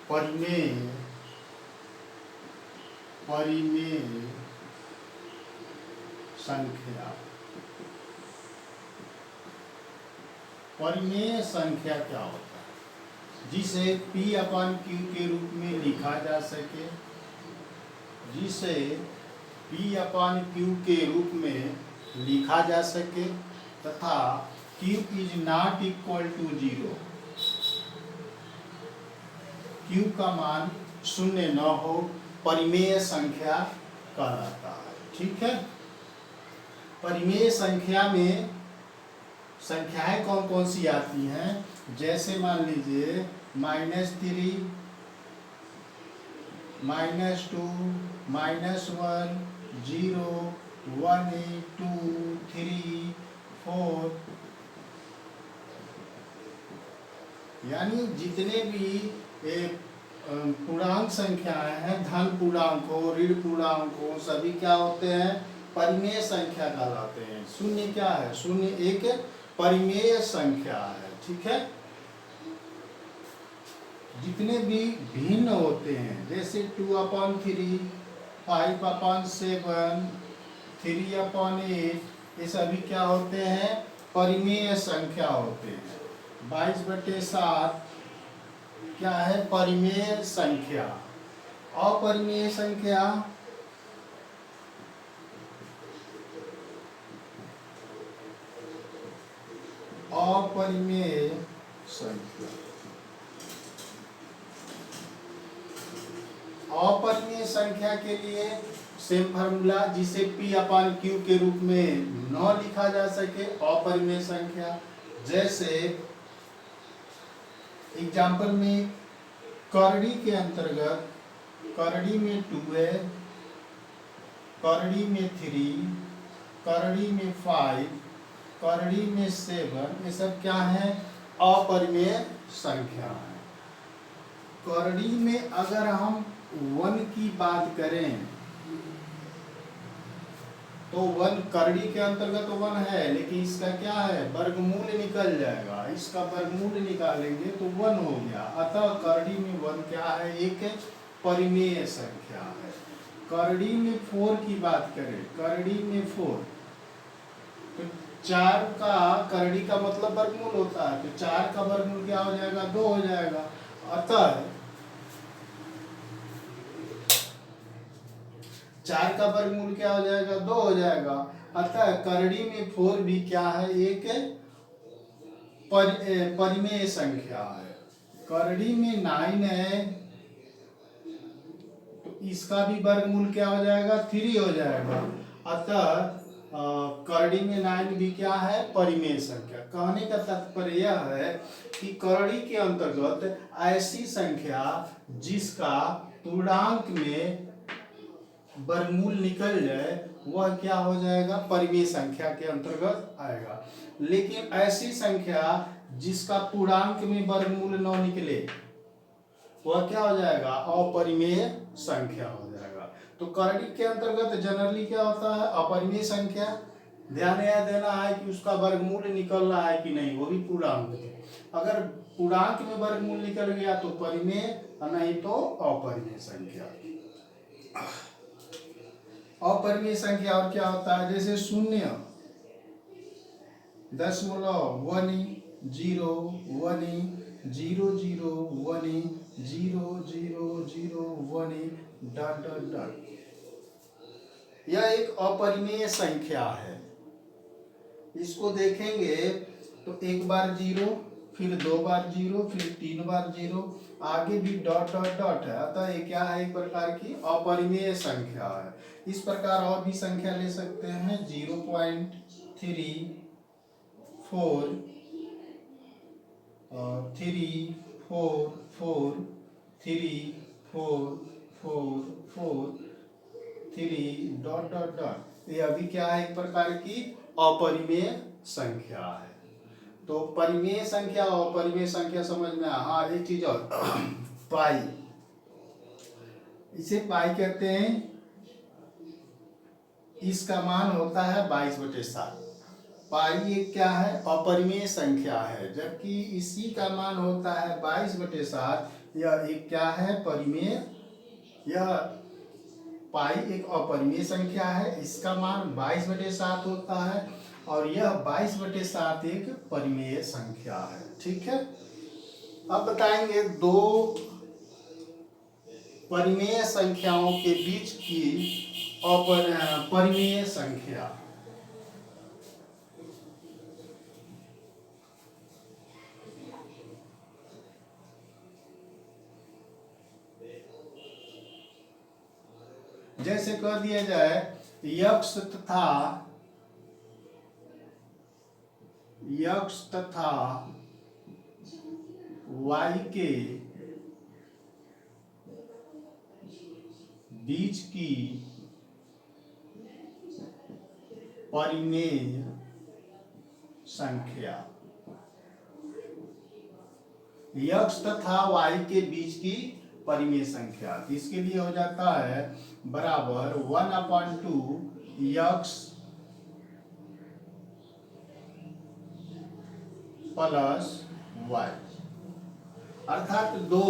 परिमेय संख्या। परिमेय संख्या क्या होता है? जिसे P/Q के रूप में लिखा जा सके, जिसे P/Q के रूप में लिखा जा सके तथा Q is not equal to 0, Q का मान शून्य न हो, परिमेय संख्या कहलाता है। ठीक है। परिमेय संख्या में संख्याएं कौन कौन सी आती हैं? जैसे मान लीजिए -3, -2, -1, 0, 1, 2, 3, 4, यानी जितने भी पूर्णांक संख्याएं हैं, धन पूर्णांक हो, ऋण पूर्णांक हो, सभी क्या होते हैं? परिमेय संख्या कहलाते हैं। शून्य क्या है? शून्य एक परिमेय संख्या है। ठीक है। जितने भी भिन्न होते हैं, जैसे 2/3, 5/7, 3/8, ये सभी क्या होते हैं? परिमेय संख्या होते हैं। 22/7 क्या है? परिमेय संख्या। अपरिमेय संख्या अपरिमेय संख्या। अपरिमेय संख्या के लिए सेम फार्मूला, जिसे P/Q के रूप में न लिखा जा सके, अपरिमेय संख्या। जैसे एग्जाम्पल में करड़ी के अंतर्गत, करड़ी में 2 है, करड़ी में 3, करड़ी में 5, करड़ी में 7, ये सब क्या है? अपरिमेय संख्या है। करड़ी में अगर हम 1 की बात करें तो 1 करड़ी के अंतर्गत 1 है, लेकिन इसका क्या है? वर्गमूल निकल जाएगा। इसका वर्गमूल निकालेंगे तो 1 हो गया। अतः करड़ी में 1 क्या है? एक परिमेय संख्या है। करड़ी में 4 की बात करें, करड़ी में 4 तो 4 का, करड़ी का मतलब वर्गमूल होता है, तो 4 का वर्गमूल क्या हो जाएगा? 2 हो जाएगा। अतः 4 का वर्गमूल क्या हो जाएगा? 2 हो जाएगा। अतः करड़ी में 4 भी क्या है? एक परिमेय संख्या है। करड़ी में 9 है तो इसका भी वर्गमूल क्या हो जाएगा? 3 हो जाएगा। अतः करड़ी में 9 भी क्या है? परिमेय संख्या। कहने का तात्पर्य यह है कि करड़ी के अंतर्गत ऐसी संख्या जिसका पूर्णांक में वर्गमूल निकल जाए, वह क्या हो जाएगा? परिमेय संख्या के अंतर्गत आएगा। लेकिन ऐसी संख्या जिसका पूर्णांक में वर्गमूल न निकले, वह क्या हो जाएगा? अपरिमेय संख्या हो जाएगा। तो करड़ी के अंतर्गत जनरली क्या होता है? अपरिमेय संख्या। ध्यान यह देना है कि उसका वर्गमूल निकल रहा है कि नहीं, वो भी पूर्णांक है। अगर पूर्णांक में वर्गमूल निकल गया तो परिमेय, नहीं तो अपरिमेय संख्या। अपरिमेय संख्या और क्या होता है? जैसे 0, 0.1, 0, 1, 0, 0, 1, 0, 0, 0, 1, डॉट डॉट डॉट। यह एक अपरिमेय संख्या है। इसको देखेंगे तो 1 बार 0, फिर 2 बार 0, फिर 3 बार 0, आगे भी डॉट डॉट डॉट है। अतः ये क्या है? एक प्रकार की अपरिमेय संख्या है। इस प्रकार और भी संख्या ले सकते हैं। 0.3, 4, 3, 4, 4, 3, 4, 4, 4, 3, डॉट डॉट डॉट। ये अभी क्या है? एक प्रकार की अपरिमेय संख्या है। तो परिमेय संख्या और अपरिमेय संख्या समझ में आया। हाँ, एक चीज और पाई, इसे पाई कहते हैं। इसका मान होता है 22/7। पाई एक क्या है? अपरिमेय संख्या है, जबकि इसी का मान होता है 22/7। यह एक क्या है, परिमेय, यह पाई एक अपरिमेय संख्या है, इसका मान 22/7 होता है, और यह 22/7 एक परिमेय संख्या है। ठीक है, अब बताएंगे दो परिमेय संख्याओं के बीच की परिमेय संख्या। जैसे कह दिया जाए यक्ष तथा वाई के बीच की परिमेय संख्या। यक्ष तथा वाई के बीच की परिमेय संख्या, इसके लिए हो जाता है बराबर 1/2 यक्ष प्लस वाई। अर्थात दो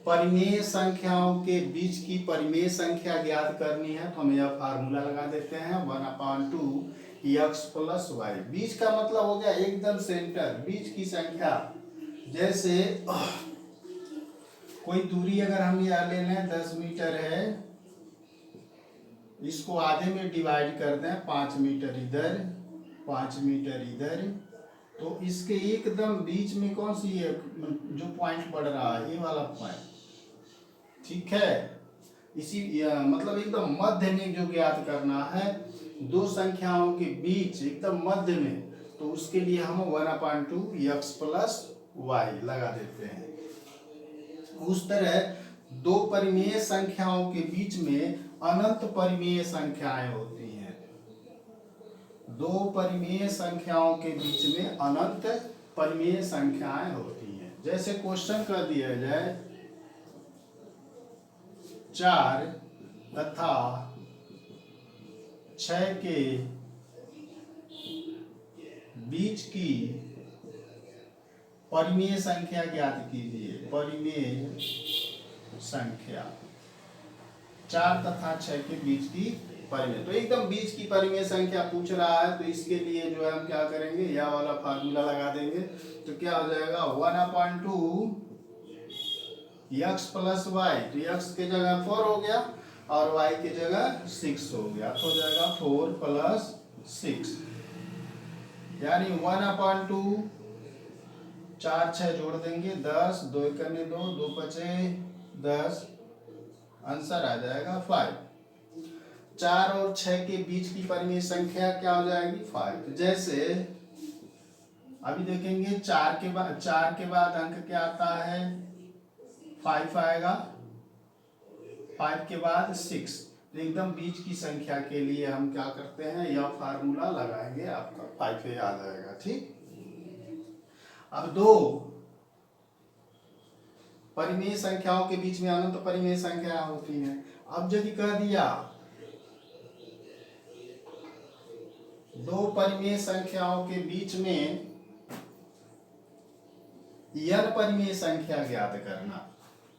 परिमेय संख्याओं के बीच की परिमेय संख्या ज्ञात करनी है तो हम यह फार्मूला लगा देते हैं 1/2 यक्ष प्लस वाई। बीच का मतलब हो गया एकदम सेंटर, बीच की संख्या। जैसे कोई दूरी अगर हम यह ले लें 10 मीटर है, इसको आधे में डिवाइड कर दें, 5 मीटर इधर 5 मीटर इधर, तो इसके एकदम बीच में कौन सी है जो पॉइंट पड़ रहा है, ये वाला पॉइंट। ठीक है, इसी मतलब एकदम मध्य में जो ज्ञात करना है दो संख्याओं के बीच एकदम मध्य में, तो उसके लिए हम 1/2 यक्ष प्लस वाई लगा देते हैं। उस तरह दो परिमेय संख्याओं के बीच में अनंत परिमेय संख्याएं होती हैं। दो परिमेय संख्याओं के बीच में अनंत परिमेय संख्याएं होती हैं। जैसे क्वेश्चन कर दिया जाए 4 तथा 6 के बीच की परिमेय संख्या ज्ञात कीजिए। परिमेय संख्या 4 तथा 6 के बीच की परिमेय, तो एकदम बीच की परिमेय संख्या पूछ रहा है, तो इसके लिए जो है हम क्या करेंगे, यह वाला फार्मूला लगा देंगे। तो क्या हो जाएगा 1/2 यक्ष प्लस वाई, तो यक्ष के जगह 4 हो गया और वाई की जगह 6 हो गया, तो हो जाएगा 4 + 6, यानी 1/2 4 6 जोड़ देंगे 10, 2 करने 2, 2 × 10, आंसर आ जाएगा 5। 4 और 6 के बीच की परिमेय संख्या क्या हो जाएगी 5। जैसे अभी देखेंगे 4 के बाद अंक क्या आता है 5 आएगा, 5 के बाद 6, तो एकदम बीच की संख्या के लिए हम क्या करते हैं, यह फार्मूला लगाएंगे, आपका 5 याद आएगा। ठीक, अब दो परिमेय संख्याओं के बीच में अनंत परिमेय संख्या होती हैं। अब यदि कह दिया दो परिमेय संख्याओं के बीच में n परिमेय संख्या ज्ञात करना,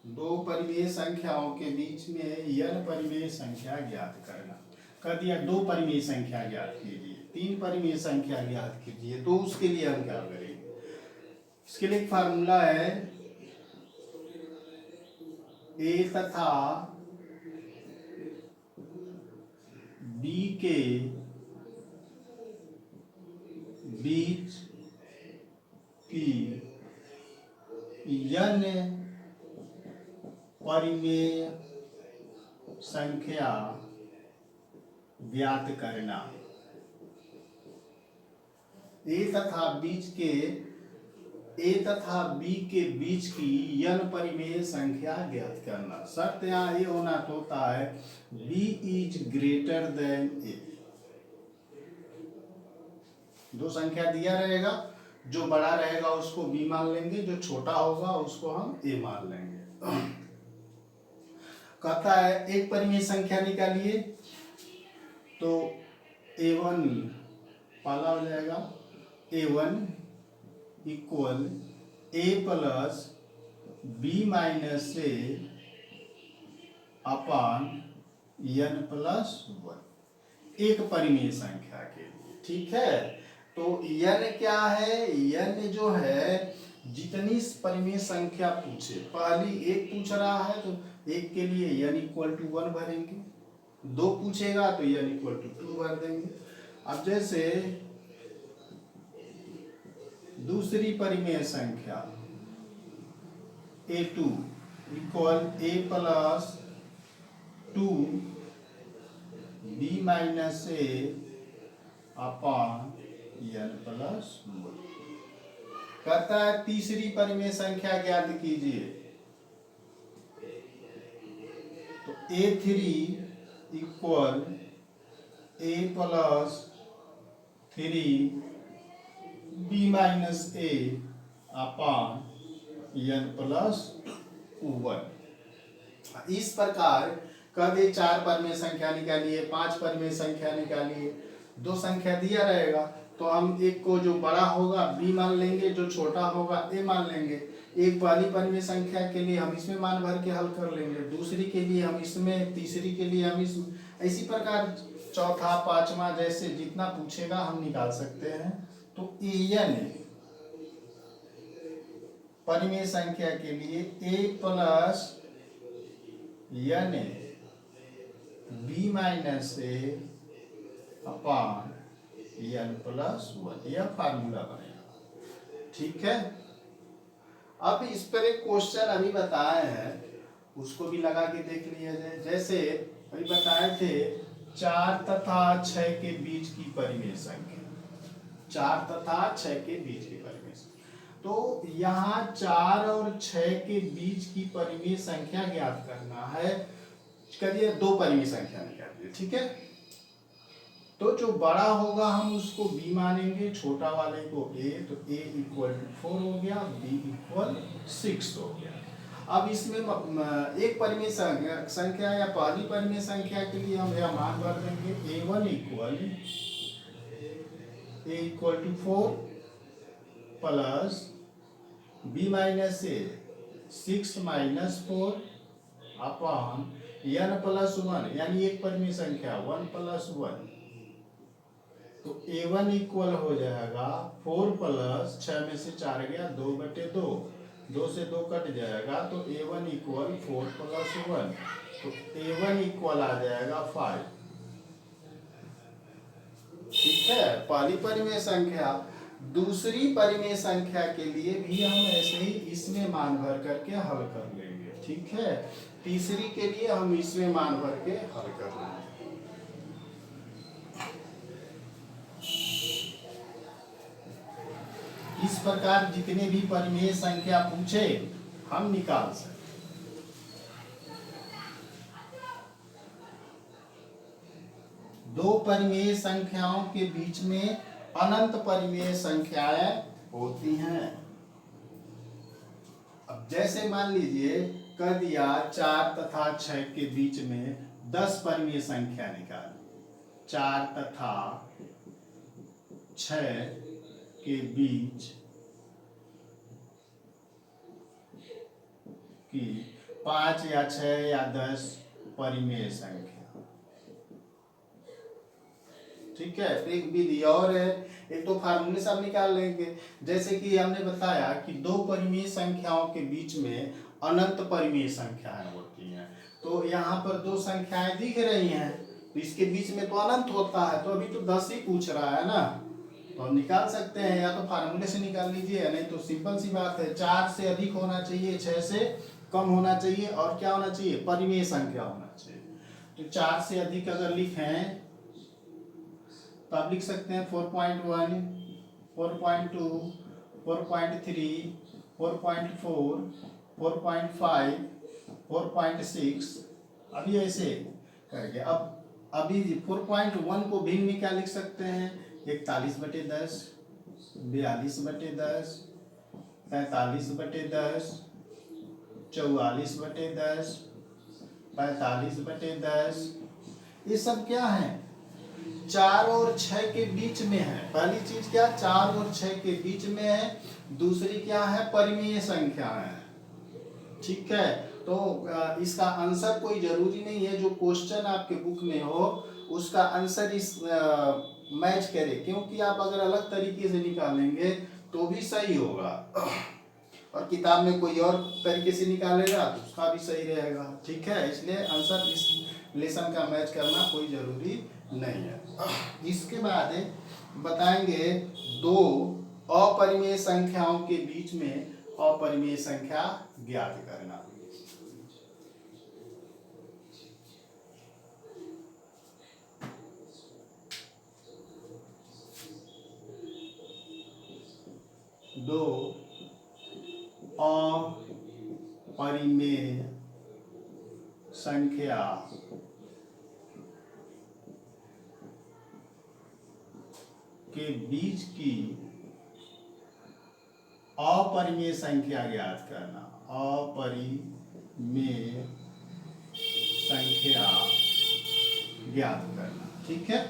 दो परिमेय संख्याओं के बीच में n परिमेय संख्या ज्ञात करना। कह दिया दो परिमेय संख्या ज्ञात कीजिए, 3 परिमेय संख्या ज्ञात कीजिए, तो उसके लिए हम क्या करेंगे, इसके लिए एक फार्मूला है a तथा b के बीच की n परिमेय संख्या ज्ञात करना। a तथा b के बीच की n परिमेय संख्या ज्ञात करना। शर्त यहाँ ये होना होता है b is greater than a। दो संख्या दिया रहेगा, जो बड़ा रहेगा उसको b मान लेंगे, जो छोटा होगा उसको हम a मान लेंगे। कहता है एक परिमेय संख्या निकालिए, तो a1 पहला हो जाएगा a1 = a + b minus a upon n plus 1 एक परिमेय संख्या के लिए। ठीक है, तो n क्या है, n जो है जितनी परिमेय संख्या पूछे, पहली एक पूछ रहा है तो एक के लिए n इक्वल टू 1 भरेंगे, दो पूछेगा तो n इक्वल टू 2 भर देंगे। अब जैसे दूसरी परिमेय संख्या a2 equal a plus 2 b minus a upon n plus 1। कहता है तीसरी परिमेय संख्या ज्ञात कीजिए, तो a3 equal a plus 3 b minus a upon n plus 1। इस प्रकार कर दे, चार परिमेय संख्या निकालिए, पांच परिमेय संख्या निकालिए, दो संख्या दिया रहेगा तो हम एक को जो बड़ा होगा b मान लेंगे, जो छोटा होगा a मान लेंगे। एक पहली परिमेय संख्या के लिए हम इसमें मान भर के हल कर लेंगे, दूसरी के लिए हम इसमें, तीसरी के लिए हम इसमें, इसी प्रकार चौथा पांचवा जैसे जितना पूछेगा हम निकाल सकते हैं। तो an परिमेय संख्या के लिए a plus n b minus a upon n plus 1, यह फार्मूला बनेगा। ठीक है, अब इस पर एक क्वेश्चन अभी बताए हैं, उसको भी लगा के देख लिया जाए। जैसे अभी बताए थे 4 तथा 6 के बीच की परिमेय संख्या, 4 तथा 6 के बीच की परिमेय संख्या, तो यहाँ 4 और 6 के बीच की परिमेय संख्या ज्ञात करना है। करिए दो परिमेय संख्या निकालिए। ठीक है, तो जो बड़ा होगा हम उसको b मानेंगे, छोटा वाले को a, तो a इक्वल टू 4 हो गया, b इक्वल 6 हो गया। अब इसमें एक परिमेय संख्या या पहली परिमेय संख्या के लिए हम यह मान भर देंगे, a1 equal to 4 plus b minus a 6 minus 4 upon n plus 1, यानी एक परिमेय संख्या 1 प्लस 1, तो a1 इक्वल हो जाएगा 4 प्लस 6 में से 4 गया 2/2, 2 से 2 कट जाएगा, तो a1 इक्वल 4 प्लस 1, तो a1 इक्वल आ जाएगा 5। ठीक है, पहली परिमेय संख्या। दूसरी परिमेय संख्या के लिए भी हम ऐसे ही इसमें मान भर करके हल कर लेंगे। ठीक है, तीसरी के लिए हम इसमें मान भर के हल कर लेंगे। इस प्रकार जितने भी परिमेय संख्या पूछे हम निकाल सकते। दो परिमेय संख्याओं के बीच में अनंत परिमेय संख्याएं होती हैं। अब जैसे मान लीजिए कर दिया 4 तथा 6 के बीच में 10 परिमेय संख्या निकालिए, 4 तथा 6 के बीच की 5 या 6 या 10 परिमेय संख्या। ठीक है, तो एक विधि और है, एक तो फार्मूले से आप निकाल लेंगे। जैसे कि हमने बताया कि दो परिमेय संख्याओं के बीच में अनंत परिमेय संख्याएं होती हैं, तो यहाँ पर दो संख्याएं दिख रही हैं, तो इसके बीच में तो अनंत होता है, तो अभी तो 10 ही पूछ रहा है ना, तो हम निकाल सकते हैं, या तो फार्मूले से निकाल लीजिए, नहीं तो सिंपल सी बात है, 4 से अधिक होना चाहिए, 6 से कम होना चाहिए, और क्या होना चाहिए, परिमेय संख्या होना चाहिए। तो 4 से अधिक अगर लिखें तो आप लिख सकते हैं 4.1, 4.2, 4.3, 4.4, 4.5, 4.6, अभी ऐसे करके। अब अभी 4.1 को भिन्न में क्या लिख सकते हैं, 41/10, 42/10, 43/10, 44/10, 45/10, ये सब क्या है, 4 और 6 के बीच में है। पहली चीज क्या, 4 और 6 के बीच में है। दूसरी क्या है, परिमेय संख्या है। ठीक है। तो इसका आंसर कोई जरूरी नहीं है जो क्वेश्चन आपके बुक में हो उसका आंसर इस मैच करे, क्योंकि आप अगर अलग तरीके से निकालेंगे तो भी सही होगा और किताब में कोई और तरीके से निकालेगा तो उसका भी सही रहेगा। ठीक है, इसलिए आंसर इस लेसन का मैच करना कोई जरूरी नहीं है। इसके बाद बताएंगे दो अपरिमेय संख्याओं के बीच में अपरिमेय संख्या ज्ञात करना। दो अपरिमेय संख्या के बीच की अपरिमेय संख्या ज्ञात करना। अपरिमेय संख्या ज्ञात करना। ठीक है,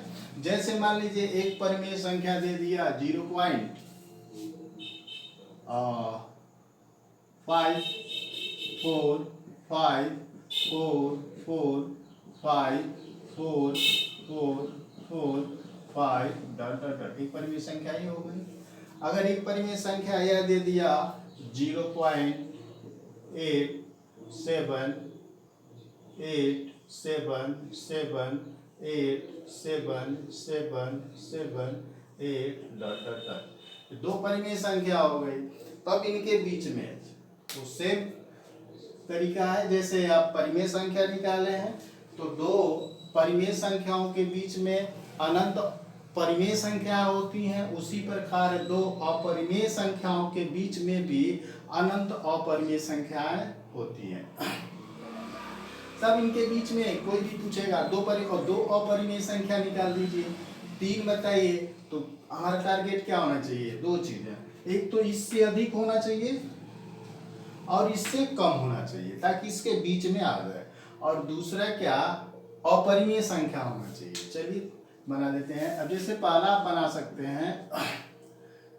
जैसे मान लीजिए एक परिमेय संख्या दे दिया 0.54544454445 डॉट डॉट डॉट, एक परिमेय संख्या ही हो गई। अगर एक परिमेय संख्या यह दे दिया 0.8787878778 डॉट डॉट डॉट, दो परिमेय संख्या हो गई। तब इनके बीच में तो सेम तरीका है, जैसे आप परिमेय संख्या निकाले हैं तो दो परिमेय संख्याओं के बीच में अनंत परिमेय संख्या होती हैं, उसी प्रकार दो अपरिमेय संख्याओं के बीच में भी अनंत अपरिमेय संख्याएं होती हैं। सब इनके बीच में कोई भी पूछेगा दो अपरिमेय संख्या निकाल दीजिए, 3 बताइए, तो हमारा टारगेट क्या होना चाहिए? दो चीजें, एक तो इससे अधिक होना चाहिए और इससे कम होना चाहिए ताकि इसके बीच में आ जाए, और दूसरा क्या, अपरिमेय संख्या होना चाहिए। चलिए बना देते हैं। अब जैसे पहला आप बना सकते हैं,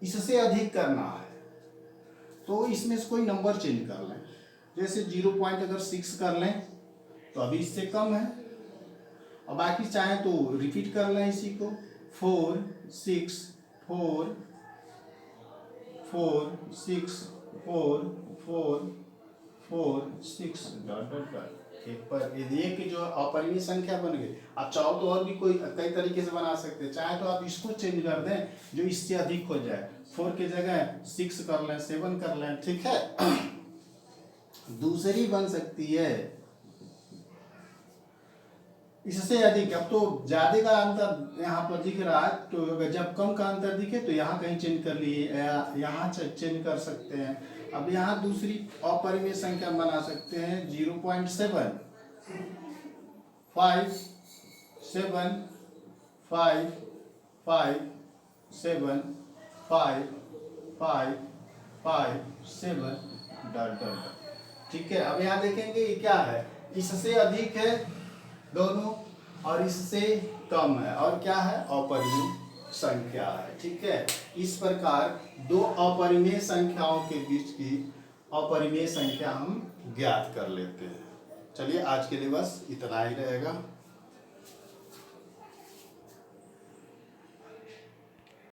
इससे अधिक करना है तो इसमें से कोई नंबर चेंज कर लें, जैसे 0.6 कर लें तो अभी इससे कम है, और बाकी चाहे तो रिपीट कर लें इसी को, 4 6 4 4 6 4 4 4 6 डॉट डॉट डॉट। एक पर ये कि जो अपरिमेय संख्या बन गई। आप चाहो तो और भी कोई कई तरीके से बना सकते हैं, चाहे तो आप इसको चेंज कर दें जो इससे अधिक हो जाए, 4 की जगह 6 कर लें, 7 कर लें। ठीक है, दूसरी बन सकती है इससे अधिक। अब तो ज्यादा का अंतर यहाँ पर दिख रहा है, तो अगर जब कम का अंतर दिखे तो यहाँ कहीं चेंज कर लिए, यहाँ चेंज कर सकते हैं। अब यहाँ दूसरी अपरिमेय संख्या बना सकते हैं 0.7 5 7 5 5 7 5 5 5 7 डॉट डॉट। ठीक है, अब यहाँ देखेंगे ये क्या है, इससे अधिक है दोनों और इससे कम है, और क्या है, अपरिमेय संख्या है। ठीक है, इस प्रकार दो अपरिमेय संख्याओं के बीच की अपरिमेय संख्या हम ज्ञात कर लेते हैं। चलिए आज के लिए बस इतना ही रहेगा।